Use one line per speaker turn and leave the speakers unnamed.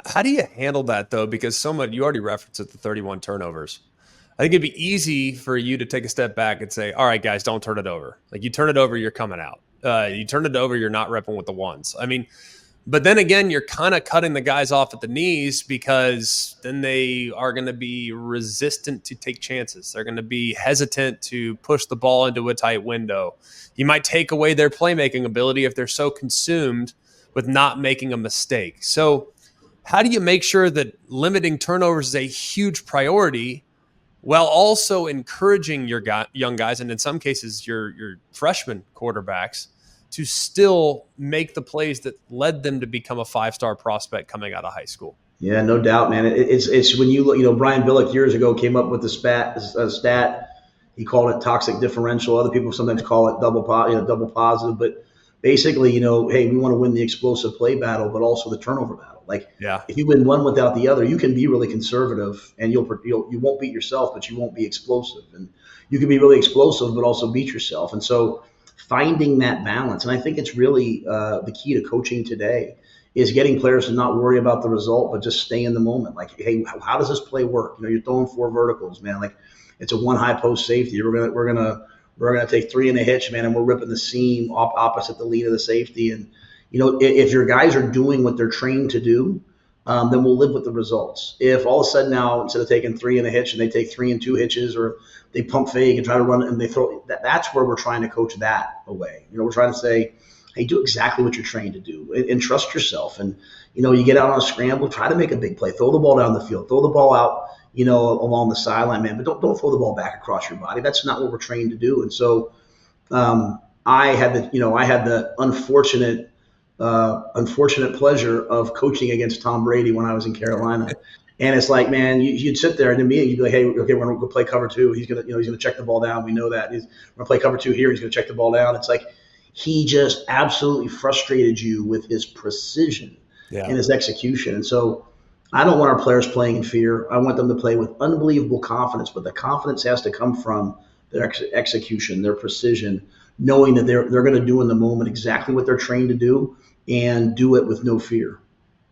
How do you handle that though? Because so much, you already referenced it, the 31 turnovers. I think it'd be easy for you to take a step back and say, all right, guys, don't turn it over. Like you turn it over, you're coming out. You turn it over, you're not repping with the ones. I mean, but then again, you're kind of cutting the guys off at the knees because then they are going to be resistant to take chances. They're going to be hesitant to push the ball into a tight window. You might take away their playmaking ability if they're so consumed with not making a mistake. So how do you make sure that limiting turnovers is a huge priority while also encouraging your young guys, and in some cases your freshman quarterbacks, to still make the plays that led them to become a five-star prospect coming out of high school?
Yeah, no doubt, man. It's when you look, Brian Billick years ago came up with the stat. He called it toxic differential. Other people sometimes call it double positive. But basically, hey, we want to win the explosive play battle, but also the turnover battle. Like,
Yeah.
if you win one without the other, you can be really conservative, and you won't beat yourself, but you won't be explosive. And you can be really explosive, but also beat yourself. And so, finding that balance, and I think it's really the key to coaching today, is getting players to not worry about the result, but just stay in the moment. Like, hey, how does this play work? You're throwing four verticals, man. Like, it's a one high post safety. We're gonna take three in a hitch, man, and we're ripping the seam opposite the lead of the safety. And if your guys are doing what they're trained to do, then we'll live with the results. If all of a sudden now, instead of taking three in a hitch and they take three and two hitches, or they pump fake and try to run it and they throw, that's where we're trying to coach that away. We're trying to say, hey, do exactly what you're trained to do and trust yourself. And, you get out on a scramble, try to make a big play, throw the ball down the field, throw the ball out, along the sideline, man, but don't throw the ball back across your body. That's not what we're trained to do. And so I had the unfortunate pleasure of coaching against Tom Brady when I was in Carolina. And it's like, man, you'd sit there and then you'd be like, hey, okay, we're going to go play cover two. He's going to check the ball down. We know that. We're going to play cover two here. He's going to check the ball down. It's like, he just absolutely frustrated you with his precision and his execution. And so I don't want our players playing in fear. I want them to play with unbelievable confidence, but the confidence has to come from their execution, their precision, knowing that they're going to do in the moment exactly what they're trained to do and do it with no fear.